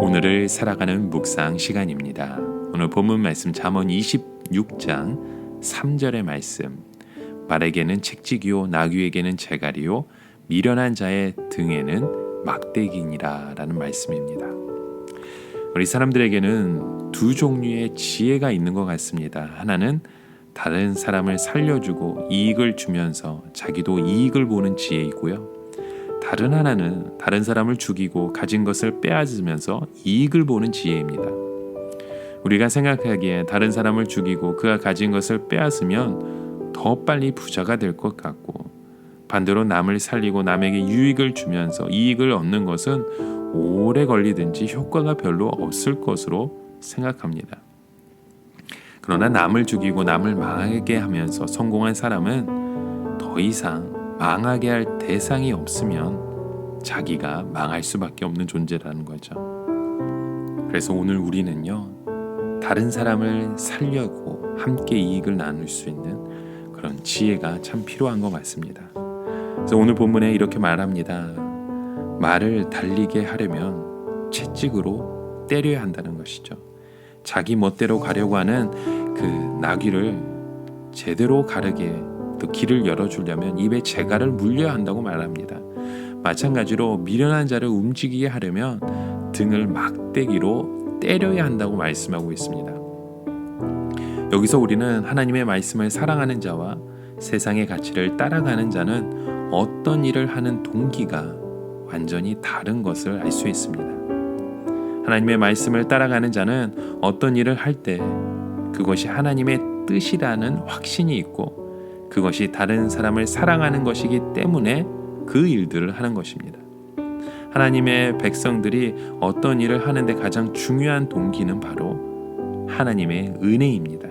오늘을 살아가는 묵상 시간입니다. 오늘 본문 말씀 잠언 26장 3절의 말씀. 말에게는 책찍이요 나귀에게는 재갈이요 미련한 자의 등에는 막대기니라 라는 말씀입니다. 우리 사람들에게는 두 종류의 지혜가 있는 것 같습니다. 하나는 다른 사람을 살려주고 이익을 주면서 자기도 이익을 보는 지혜이고요. 다른 하나는 다른 사람을 죽이고 가진 것을 빼앗으면서 이익을 보는 지혜입니다. 우리가 생각하기에 다른 사람을 죽이고 그가 가진 것을 빼앗으면 더 빨리 부자가 될 것 같고, 반대로 남을 살리고 남에게 유익을 주면서 이익을 얻는 것은 오래 걸리든지 효과가 별로 없을 것으로 생각합니다. 그러나 남을 죽이고 남을 망하게 하면서 성공한 사람은 더 이상 망하게 할 대상이 없으면 자기가 망할 수밖에 없는 존재라는 거죠. 그래서 오늘 우리는요, 다른 사람을 살려고 함께 이익을 나눌 수 있는 그런 지혜가 참 필요한 것 같습니다. 그래서 오늘 본문에 이렇게 말합니다. 말을 달리게 하려면 채찍으로 때려야 한다는 것이죠. 자기 멋대로 가려고 하는 그 나귀를 제대로 가르게 또 길을 열어주려면 입에 재갈을 물려야 한다고 말합니다. 마찬가지로 미련한 자를 움직이게 하려면 등을 막대기로 때려야 한다고 말씀하고 있습니다. 여기서 우리는 하나님의 말씀을 사랑하는 자와 세상의 가치를 따라가는 자는 어떤 일을 하는 동기가 완전히 다른 것을 알 수 있습니다. 하나님의 말씀을 따라가는 자는 어떤 일을 할 때 그것이 하나님의 뜻이라는 확신이 있고, 그것이 다른 사람을 사랑하는 것이기 때문에 그 일들을 하는 것입니다. 하나님의 백성들이 어떤 일을 하는데 가장 중요한 동기는 바로 하나님의 은혜입니다.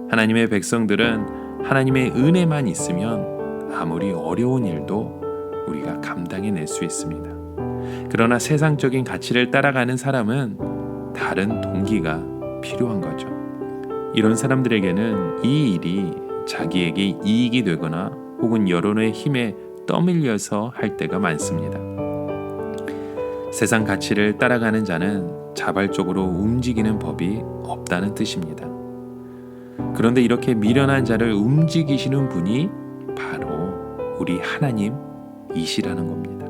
하나님의 백성들은 하나님의 은혜만 있으면 아무리 어려운 일도 우리가 감당해낼 수 있습니다. 그러나 세상적인 가치를 따라가는 사람은 다른 동기가 필요한 거죠. 이런 사람들에게는 이 일이 자기에게 이익이 되거나 혹은 여론의 힘에 떠밀려서 할 때가 많습니다. 세상 가치를 따라가는 자는 자발적으로 움직이는 법이 없다는 뜻입니다. 그런데 이렇게 미련한 자를 움직이시는 분이 바로 우리 하나님이시라는 겁니다.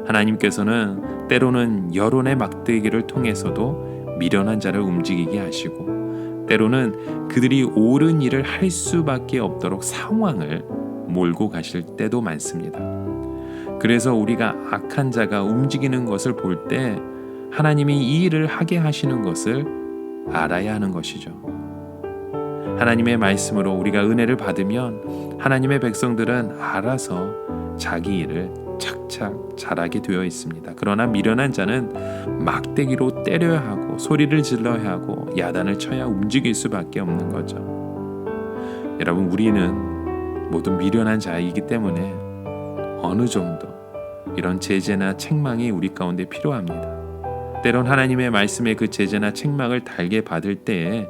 하나님께서는 때로는 여론의 막대기를 통해서도 미련한 자를 움직이게 하시고, 때로는 그들이 옳은 일을 할 수밖에 없도록 상황을 몰고 가실 때도 많습니다. 그래서 우리가 악한 자가 움직이는 것을 볼 때 하나님이 이 일을 하게 하시는 것을 알아야 하는 것이죠. 하나님의 말씀으로 우리가 은혜를 받으면 하나님의 백성들은 알아서 자기 일을 착착 잘하게 되어 있습니다. 그러나 미련한 자는 막대기로 때려야 하고 소리를 질러야 하고 야단을 쳐야 움직일 수밖에 없는 거죠. 여러분, 우리는 모두 미련한 자이기 때문에 어느 정도 이런 제재나 책망이 우리 가운데 필요합니다. 때론 하나님의 말씀에 그 제재나 책망을 달게 받을 때에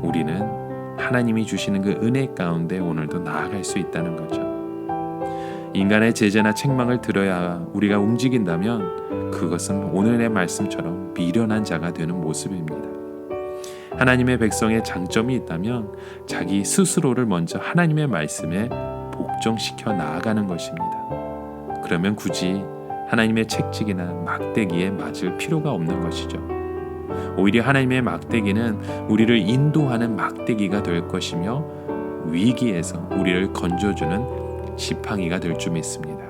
우리는 하나님이 주시는 그 은혜 가운데 오늘도 나아갈 수 있다는 거죠. 인간의 제재나 책망을 들어야 우리가 움직인다면 그것은 오늘의 말씀처럼 미련한 자가 되는 모습입니다. 하나님의 백성의 장점이 있다면 자기 스스로를 먼저 하나님의 말씀에 복종시켜 나아가는 것입니다. 그러면 굳이 하나님의 책찍이나 막대기에 맞을 필요가 없는 것이죠. 오히려 하나님의 막대기는 우리를 인도하는 막대기가 될 것이며 위기에서 우리를 건져주는 지팡이가 될 줄 믿습니다.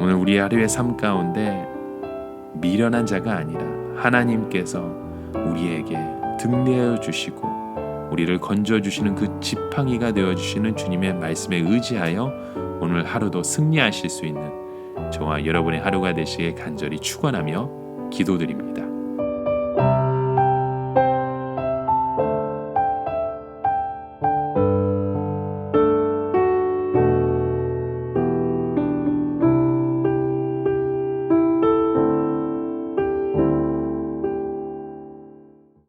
오늘 우리 하루의 삶 가운데 미련한 자가 아니라 하나님께서 우리에게 등대어 주시고 우리를 건져 주시는 그 지팡이가 되어 주시는 주님의 말씀에 의지하여 오늘 하루도 승리하실 수 있는 저와 여러분의 하루가 되시길 간절히 축원하며 기도드립니다.